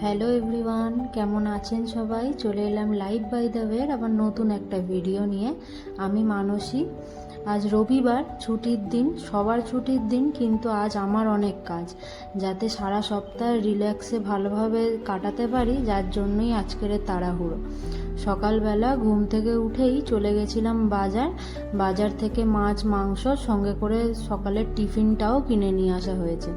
Hello everyone, কেমন আছেন সবাই? চলে এলাম লাইভ বাই দ্য ওয়ের আবার নতুন একটা ভিডিও নিয়ে। আমি মানসী। আজ রবিবার, ছুটির দিন, সবার ছুটির দিন, কিন্তু আজ আমার অনেক কাজ, যাতে সারা সপ্তাহ রিল্যাক্সে ভালোভাবে কাটাতে পারি, যার জন্যই আজকের তাড়াহুড়ো। সকালবেলা ঘুম থেকে উঠেই চলে গেছিলাম বাজার থেকে মাছ মাংস সঙ্গে করে সকালের টিফিনটাও কিনে নিয়ে আসা হয়েছে।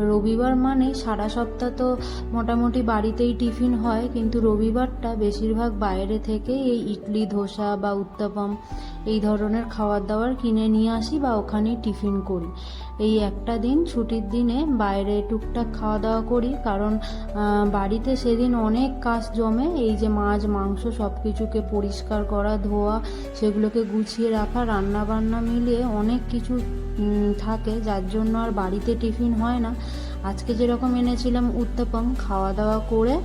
রবিবার মানে সারা সপ্তাহ তো মোটামুটি বাড়িতেই টিফিন হয়, কিন্তু রবিবারটা বেশিরভাগ বাইরে থেকে এই ইডলি ধোসা বা উত্তাপম এই ধরনের খাবার দাবার কিনে নিয়ে আসি বা ওখানেই টিফিন করি। এই একটা দিন ছুটির দিনে বাইরে টুকটাক খাওয়া দাওয়া করি, কারণ বাড়িতে সেদিন অনেক কাজ জমে। এই যে মাছ মাংস সব কিছুকে পরিষ্কার করা, ধোয়া, সেগুলোকে গুছিয়ে রাখা, রান্না বান্না মিলিয়ে অনেক কিছু থাকে, যার জন্য আর বাড়িতে টিফিন হয় না। আজকে যেরকম এনেছিলাম উত্তাপম, খাওয়া দাওয়া করে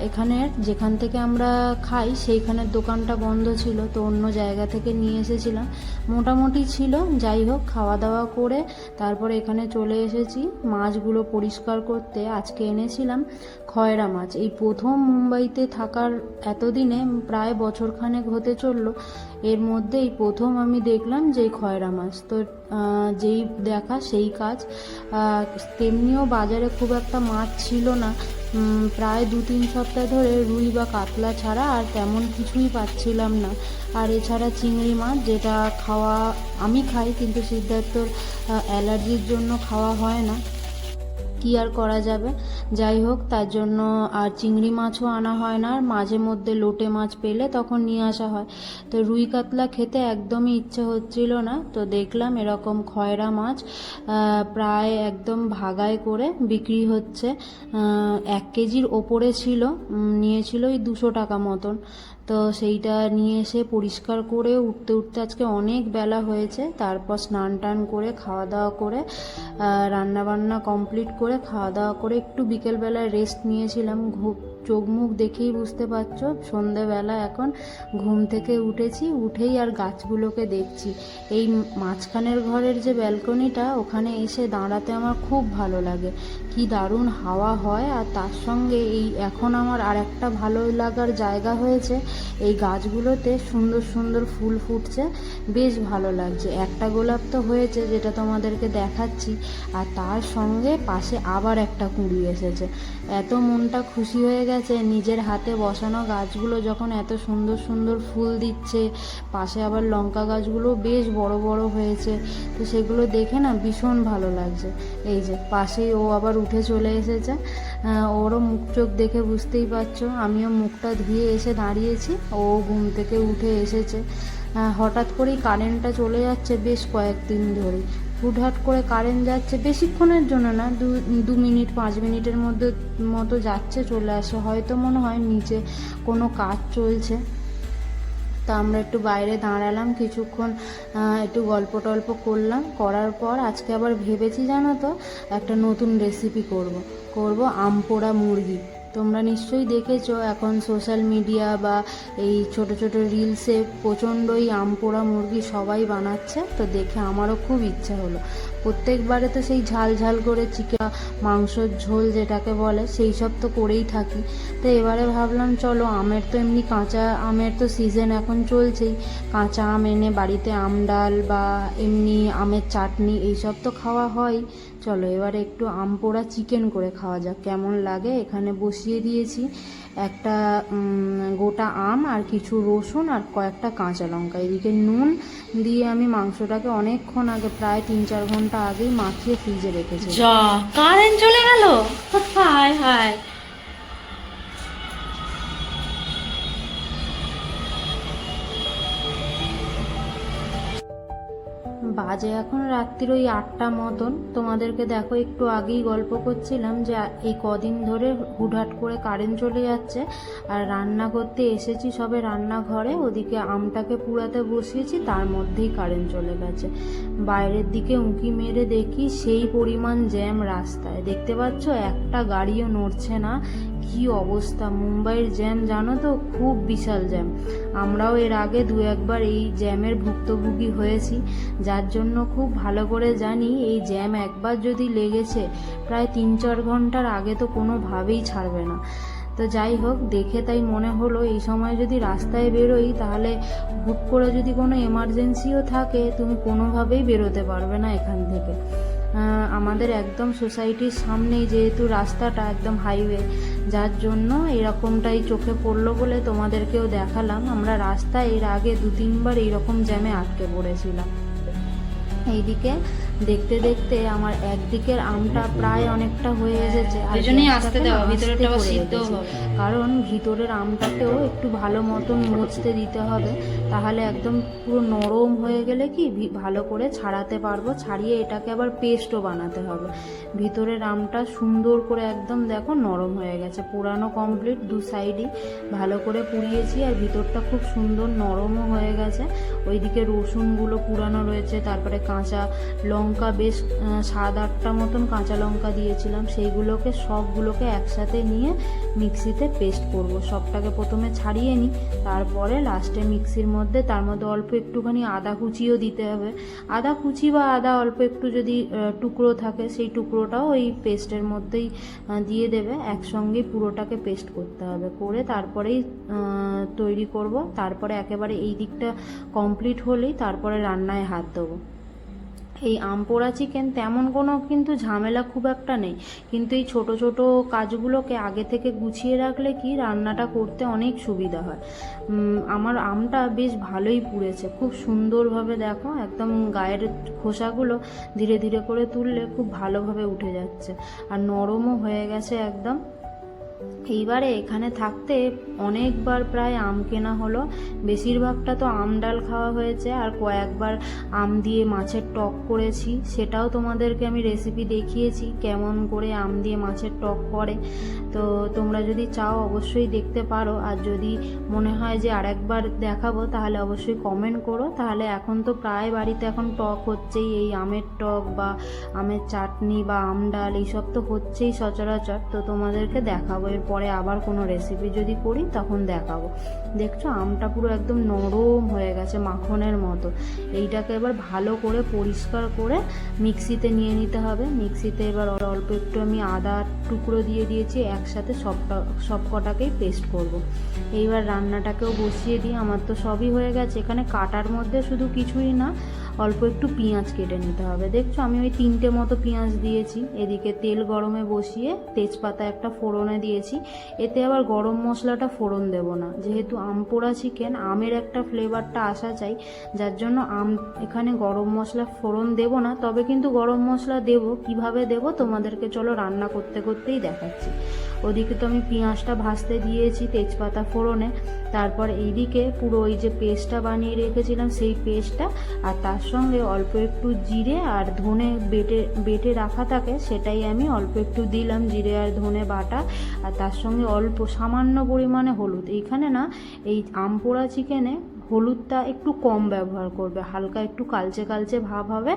এখানের যেখান থেকে আমরা খাই সেইখানের দোকানটা বন্ধ ছিল, তো অন্য জায়গা থেকে নিয়ে এসেছিলাম, মোটামুটি ছিল। যাই হোক, খাওয়া দাওয়া করে তারপরে এখানে চলে এসেছি মাছগুলো পরিষ্কার করতে। আজকে এনেছিলাম খয়রা মাছ। এই প্রথম মুম্বাইতে থাকার এতদিনে প্রায় বছরখানেক হতে চললো, এর মধ্যে এই প্রথম আমি দেখলাম যে খয়রা মাছ। তো যেই দেখা সেই কাজ। তেমনিও বাজারে খুব একটা মাছ ছিল না, প্রায় 2-3 সপ্তাহ ধরে রুই বা কাতলা ছাড়া আর তেমন কিছুই পাচ্ছিলাম না। আর এছাড়া চিংড়ি মাছ, যেটা আমি খাই, কিন্তু সিদ্ধার্থর অ্যালার্জির জন্য খাওয়া হয় না, কি আর করা যাবে। যাই হোক, তার জন্য আর চিংড়ি মাছও আনা হয় না, আর মাঝে মধ্যে লোটে মাছ পেলে তখন নিয়ে আসা হয়। তো রুই কাতলা খেতে একদমই ইচ্ছে হচ্ছিল না, তো দেখলাম এরকম খয়রা মাছ প্রায় একদম ভাগায় করে বিক্রি হচ্ছে। 1 কেজির ওপরে ছিল, নিয়েছিল ওই 200 টাকা মতন। তো সেইটা নিয়ে এসে পরিষ্কার করে উঠতে উঠতে আজকে অনেক বেলা হয়েছে। তারপর স্নান টান করে খাওয়া দাওয়া করে রান্নাবান্না কমপ্লিট করে খাওয়া দাওয়া করে একটু বিকেলবেলায় রেস্ট নিয়েছিলাম। চোখ মুখ দেখেই বুঝতে পারছো সন্ধেবেলা এখন। ঘুম থেকে উঠেই আর গাছগুলোকে দেখছি। এই মাঝখানের ঘরের যে ব্যালকনিটা, ওখানে এসে দাঁড়াতে আমার খুব ভালো লাগে, কি দারুণ হাওয়া হয়। আর তার সঙ্গে এই এখন আমার আর একটা ভালো লাগার জায়গা হয়েছে, এই গাছগুলোতে সুন্দর সুন্দর ফুল ফুটছে, বেশ ভালো লাগছে। একটা গোলাপ তো হয়েছে, যেটা তোমাদেরকে দেখাচ্ছি, আর তার সঙ্গে পাশে আবার একটা কুঁড়ি এসেছে। এত মনটা খুশি হয়ে গেছে, নিজের হাতে বসানো গাছগুলো যখন এত সুন্দর সুন্দর ফুল দিচ্ছে। পাশে আবার লঙ্কা গাছগুলো বেশ বড় বড় হয়েছে, তো সেগুলো দেখে না ভীষণ ভালো লাগছে। এই যে পাশেই ও আবার উঠে চলে এসেছে, ওরও মুখ চোখ দেখে বুঝতেই পারছো। আমিও মুখটা ধুয়ে এসে দাঁড়িয়েছি, ও ঘুম থেকে উঠে এসেছে। হঠাৎ করেই কারেন্টটা চলে যাচ্ছে বেশ কয়েকদিন ধরে। হুটহাট করে কারেন্ট যাচ্ছে, বেশিক্ষণের জন্য না, 2 মিনিট 5 মিনিটের মতো যাচ্ছে, চলে আসে। হয়তো মনে হয় নিচে কোনো কাজ চলছে। তা আমরা একটু বাইরে দাঁড়ালাম কিছুক্ষণ, একটু গল্প টল্প করার পর আজকে আবার ভেবেছি, জানো তো, একটা নতুন রেসিপি করব আম পোড়া মুরগি। তোমরা নিশ্চয়ই দেখেছো এখন সোশ্যাল মিডিয়া বা এই ছোট ছোট রিলসে প্রচণ্ডই আম পোড়া মুরগি সবাই বানাচ্ছে, তো দেখে আমারও খুব ইচ্ছা হলো। প্রত্যেকবারে তো সেই ঝাল ঝাল করে চিকেন মাংসর ঝোল যেটাকে বলে, সেই সব তো করেই থাকি। তো এবারে ভাবলাম চলো, আমের তো এমনি কাঁচা আমের তো সিজন এখন চলছেই, কাঁচা আম এনে বাড়িতে আম ডাল বা এমনি আমের চাটনি এইসব তো খাওয়া হয়। চলো এবারে একটু আম পোড়া চিকেন করে খাওয়া যাক, কেমন লাগে। এখানে বসিয়ে দিয়েছি একটা গোটা আম আর কিছু রসুন আর কয়েকটা কাঁচা লঙ্কা। এদিকে নুন দিয়ে আমি মাংসটাকে অনেকক্ষণ আগে, প্রায় 3-4 ঘন্টা আগেই মাখিয়ে ফ্রিজে রেখেছি। যা, কারেন্ট চলে গেল! হায় হায়! বাজে এখন রাত্রির ওই 8টা মতন। তোমাদেরকে দেখো একটু আগেই গল্প করছিলাম যে এই কদিন ধরে হুটহাট করে কারেন্ট চলে যাচ্ছে, আর রান্না করতে এসেছি সবে রান্নাঘরে, ওদিকে আমটাকে পুড়াতে বসিয়েছি, তার মধ্যেই কারেন্ট চলে গেছে। বাইরের দিকে উঁকি মেরে দেখি সেই পরিমাণ জ্যাম রাস্তায়, দেখতে পাচ্ছ একটা গাড়িও নড়ছে না। কি অবস্থা, মুম্বাইয়ের জ্যাম জানো তো, খুব বিশাল জ্যাম। আমরাও এর আগে দু একবার এই জ্যামের ভুক্তভোগী হয়েছি, যার জন্য খুব ভালো করে জানি এই জ্যাম একবার যদি লেগেছে প্রায় 3-4 ঘন্টার আগে তো কোনোভাবেই ছাড়বে না। তো যাই হোক, দেখে তাই মনে হলো এই সময় যদি রাস্তায় বেরোই তাহলে হুট করে যদি কোনো এমার্জেন্সিও থাকে তুমি কোনোভাবেই বেরোতে পারবে না এখান থেকে। আমাদের একদম সোসাইটির সামনেই যেহেতু রাস্তাটা একদম হাইওয়ে, যার জন্য এরকমটাই চোখে পড়লো বলে তোমাদেরকেও দেখালাম। আমরা রাস্তায় এর আগে 2-3 বার এইরকম জ্যামে আটকে পড়েছিলাম। এইদিকে দেখতে দেখতে আমার একদিকের আমটা প্রায় অনেকটা হয়ে এসেছে, আর কারণ ভিতরের আমটাকেও একটু ভালো মতন মুছতে দিতে হবে, তাহলে একদম পুরো নরম হয়ে গেলে কি ভালো করে ছাড়াতে পারবো। ছাড়িয়ে এটাকে আবার পেস্টও বানাতে হবে। ভিতরের আমটা সুন্দর করে একদম দেখো নরম হয়ে গেছে, পুরানো কমপ্লিট, 2 সাইডই ভালো করে পুড়িয়েছি, আর ভিতরটা খুব সুন্দর নরমও হয়ে গেছে। ওইদিকে রসুনগুলো পুরানো রয়েছে, তারপরে কাঁচা লঙ্কা বেশ 7-8টা মতন কাঁচা লঙ্কা দিয়েছিলাম, সেইগুলোকে সবগুলোকে একসাথে নিয়ে মিক্সিতে পেস্ট করব। সবটাকে প্রথমে ছাড়িয়ে নিই, তারপরে লাস্টে মিক্সির মধ্যে তার মধ্যে অল্প একটুখানি আদা কুচিও দিতে হবে। আদা কুচি বা আদা অল্প একটু যদি টুকরো থাকে সেই টুকরোটাও ওই পেস্টের মধ্যেই দিয়ে দেবে। একসঙ্গে পুরোটাকে পেস্ট করতে হবে, করে তারপরেই তৈরি করব। তারপরে একেবারে এই দিকটা কমপ্লিট হলেই তারপরে রান্নায় হাত দেবো। এই আম পোড়া চিকেন তেমন কোনো কিন্তু ঝামেলা খুব একটা নেই, কিন্তু এই ছোট ছোট কাজগুলোকে আগে থেকে গুছিয়ে রাখলে কি রান্নাটা করতে অনেক সুবিধা হয়। আমার আমটা বেশ ভালোই পুড়েছে, খুব সুন্দরভাবে দেখো একদম গায়ের খোসাগুলো ধীরে ধীরে করে তুললে খুব ভালোভাবে উঠে যাচ্ছে, আর নরমও হয়ে গেছে একদম। এইবারে এখানে থাকতে অনেকবার প্রায় আম কেনা হলো, বেশিরভাগটা তো আম ডাল খাওয়া হয়েছে, আর কয়েকবার আম দিয়ে মাছের টক করেছি, সেটাও তোমাদেরকে আমি রেসিপি দেখিয়েছি কেমন করে আম দিয়ে মাছের টক করে। তো তোমরা যদি চাও অবশ্যই দেখতে পারো, আর যদি মনে হয় যে আরেকবার দেখাবো তাহলে অবশ্যই কমেন্ট করো। তাহলে এখন তো প্রায় বাড়িতে এখন টক হচ্ছেই, এই আমের টক বা আমের চাটনি বা আম ডাল এইসব তো হচ্ছেই সচরাচর। তো তোমাদেরকে দেখাবো, এরপরে আবার কোনো রেসিপি যদি করি তখন দেখাবো। দেখছো আমটা পুরো একদম নরম হয়ে গেছে মাখনের মতো। এইটাকে এবার ভালো করে পরিষ্কার করে মিক্সিতে নিয়ে নিতে হবে। মিক্সিতে এবার অল্প একটু আমি আদার টুকরো দিয়ে দিয়েছি, একসাথে সব কটাকেই পেস্ট করব। এইবার রান্নাটাকেও বসিয়ে দিই, আমার তো সবই হয়ে গেছে। এখানে কাটার মধ্যে শুধু কিছুই না, অল্প একটু পেঁয়াজ কেটে নিতে হবে। দেখছো আমি ওই 3টে মতো পেঁয়াজ দিয়েছি। এদিকে তেল গরমে বসিয়ে তেজপাতা একটা ফোড়নে দিয়েছি। এতে আবার গরম মশলাটা ফোড়ন দেব না, যেহেতু আম পোড়া চিকেন আমের একটা ফ্লেভারটা আসা চাই, যার জন্য এখানে গরম মশলা ফোড়ন দেব না। তবে কিন্তু গরম মশলা দেব, কিভাবে দেব তোমাদেরকে চলো রান্না করতে করতেই দেখাচ্ছি। ওদিকে তো আমি পেঁয়াজটা ভাজতে দিয়েছি তেজপাতা ফোড়নে, তারপর এইদিকে পুরো ওই যে পেস্টটা বানিয়ে রেখেছিলাম সেই পেস্টটা, আর তার সঙ্গে অল্প একটু জিরে আর ধনে বেটে রাখা থাকে সেটাই আমি অল্প একটু দিলাম, জিরে আর ধনে বাটা, আর তার সঙ্গে অল্প সামান্য পরিমাণে হলুদ। এইখানে না এই আম পোড়া চিকেনে হলুদটা একটু কম ব্যবহার করবে, হালকা একটু কালচে কালচে ভাব হবে,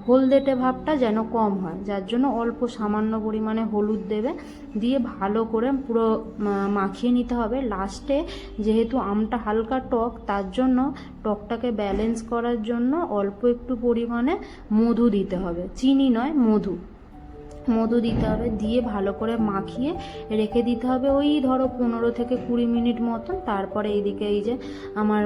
হলদেটে ভাবটা যেন কম হয়, যার জন্য অল্প সামান্য পরিমাণে হলুদ দেবে, দিয়ে ভালো করে পুরো মাখিয়ে নিতে হবে। লাস্টে যেহেতু আমটা হালকা টক, তার জন্য টকটাকে ব্যালেন্স করার জন্য অল্প একটু পরিমাণে মধু দিতে হবে, চিনি নয় মধু দিতে হবে, দিয়ে ভালো করে মাখিয়ে রেখে দিতে হবে ওই ধরো 15 থেকে 20 মিনিট মতন। তারপরে এইদিকে এই যে আমার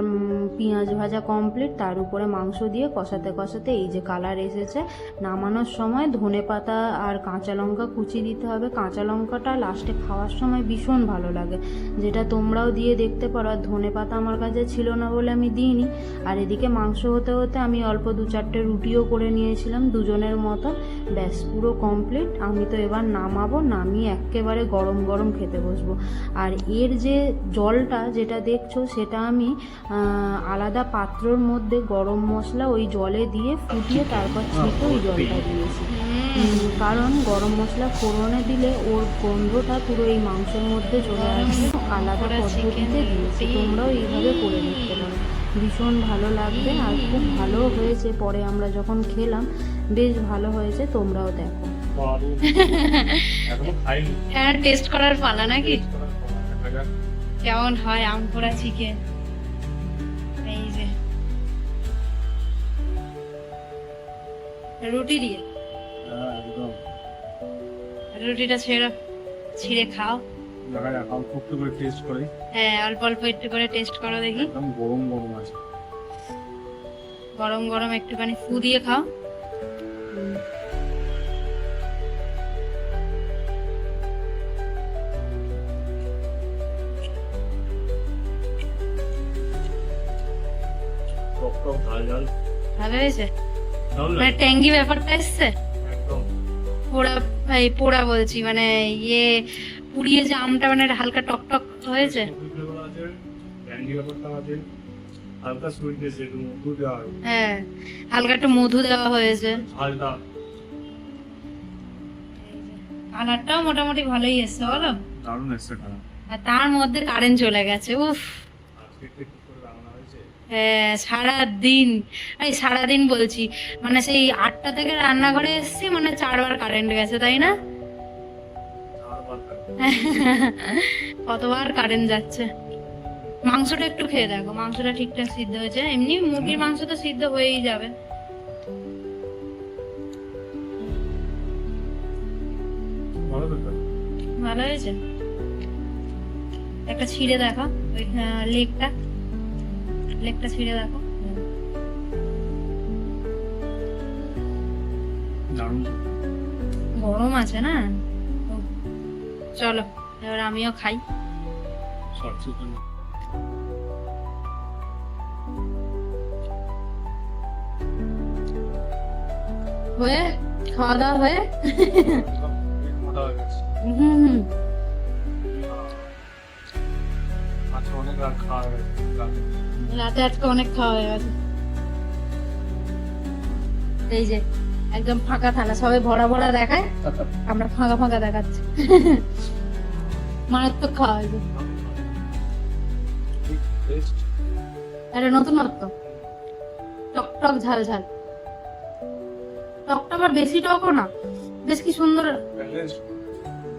পেঁয়াজ ভাজা কমপ্লিট, তার উপরে মাংস দিয়ে কষাতে কষাতে এই যে কালার এসেছে। নামানোর সময় ধনেপাতা আর কাঁচা লঙ্কা কুচি দিতে হবে। কাঁচা লঙ্কাটা লাস্টে খাওয়ার সময় ভীষণ ভালো লাগে, যেটা তোমরাও দিয়ে দেখতে পারো। আর ধনেপাতা আমার কাছে ছিল না বলে আমি দিইনি। আর এদিকে মাংস হতে হতে আমি অল্প 2-4টে রুটিও করে নিয়েছিলাম দুজনের মতো। ব্যাস পুরো কমপ্লিট। আমি তো এবার নামাবো, নামিয়ে একেবারে গরম গরম খেতে বসবো। আর এর যে জলটা যেটা দেখছো সেটা আমি আলাদা পাত্রর মধ্যে গরম মশলা ওই জলে দিয়ে ফুটিয়ে তারপর ছিটে ওই জলটা দিয়েছি, কারণ গরম মশলা ফোড়নে দিলে ওর গন্ধটা পুরো এই মাংসের মধ্যে চলে আসবে। আলাদা পদ্ধতিতে দিয়েছি, তোমরাও এইভাবে করে দেখতে পারো, ভীষণ ভালো লাগবে। আর খুব ভালো হয়েছে, পরে আমরা যখন খেলাম বেশ ভালো হয়েছে, তোমরাও দেখো। দারুণ। এখনো খাইনি। হ্যাঁ, টেস্ট করার পালা নাকি? দেখা যাক। কেমন হয় আম পোড়া চিকেন। এই যে রুটি দিয়ে, হ্যাঁ, একদম। রুটিটা ছিঁড়ে খাও। দেখা যাক, অল্প একটু করে টেস্ট করি। হ্যাঁ, অল্প অল্প একটু করে টেস্ট করো দেখি। একদম গরম গরম আছে। গরম গরম একটুখানি ফু দিয়ে খাও। টক টক ঝাল ঝাল। ভালো হয়েছে? দারুণ মানে লাগে। ট্যাঙ্গি ব্যাপারটা এসছে। একদম। পোড়া বলছি, মানে পুড়িয়ে যে আমটা মানে হালকা টক টক হয়েছে। সবুজ ফ্লেভার আছে, ক্যান্ডি ব্যাপারটা আছে, হালকা সুইটনেস, একটু মধু দেওয়া হয়। হ্যাঁ, হালকা একটু মধু দেওয়া হয়েছে। ঝালটা কালারটাও মোটামুটি ভালোই এসছে বলো। দারুণ এসছে খারাপ। আর তার মধ্যে কারেন্ট চলে গেছে, উফ। আজকে একটু একটু করে রান্না হয়েছে। হ্যাঁ, সারাদিন বলছি, মানে সেই 8টা থেকে রান্নাঘরে এসেছি, মানে 4বার কারেন্ট গেছে, তাই না? চারবার খাই। কতবার কারেন্ট যাচ্ছে। মাংসটা একটু খেয়ে দেখো, মাংসটা ঠিকঠাক সিদ্ধ হয়েছে। এমনি মুরগির মাংস তো সিদ্ধ হয়েই যাবে। ভালো ব্যাপার। ভালো হয়েছে। একটা ছিঁড়ে দেখো, ওই লেগটা ছিঁড়ে দেখো। দারুণ। গরম আছে না? ও, চলো এবার আমিও খাই। সবচেয়ে হয়ে খাওয়া দাওয়া হয়ে মোটা হয়ে গেছে। হুম। আচ্ছা, অনেক রাত খাওয়া হয়ে গেছে। রাতে আজকে অনেক খাওয়া হয়ে গেছে। এই যে একদম ফাঁকা থানা, সবাই ভরা ভরা দেখায়, আমরা ফাঁকা ফাঁকা দেখাচ্ছি। মারাত্মক খাওয়া হয়েছে। টেস্ট একটা নতুনত্ব, টক টক ঝাল ঝাল। টকটা আবার বেশি টকও না, বেশ কি সুন্দর, ব্যালেন্স।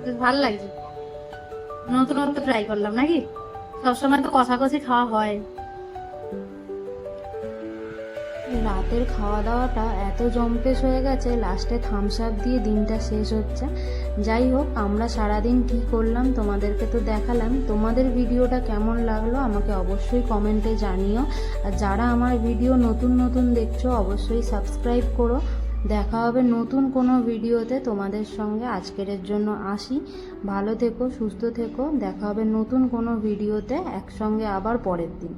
বেশ ভালো লাগছে। নতুনত্ব ট্রাই করলাম নাকি? সবসময় তো কষাকষি খাওয়া হয়। রাতের খাওয়া দাওয়াটা এত জম্পেশ হয়ে গেছে, লাস্টে থামস আপ দিয়ে দিনটা শেষ হচ্ছে। যাই হোক, আমরা সারাদিন কী করলাম তোমাদেরকে তো দেখালাম। তোমাদের ভিডিওটা কেমন লাগলো আমাকে অবশ্যই কমেন্টে জানিও। আর যারা আমার ভিডিও নতুন নতুন দেখছো অবশ্যই সাবস্ক্রাইব করো। দেখা হবে নতুন কোনো ভিডিওতে তোমাদের সঙ্গে। আজকের জন্য আসি, ভালো থেকো, সুস্থ থেকো। দেখা হবে নতুন কোনো ভিডিওতে একসঙ্গে আবার পরের দিন।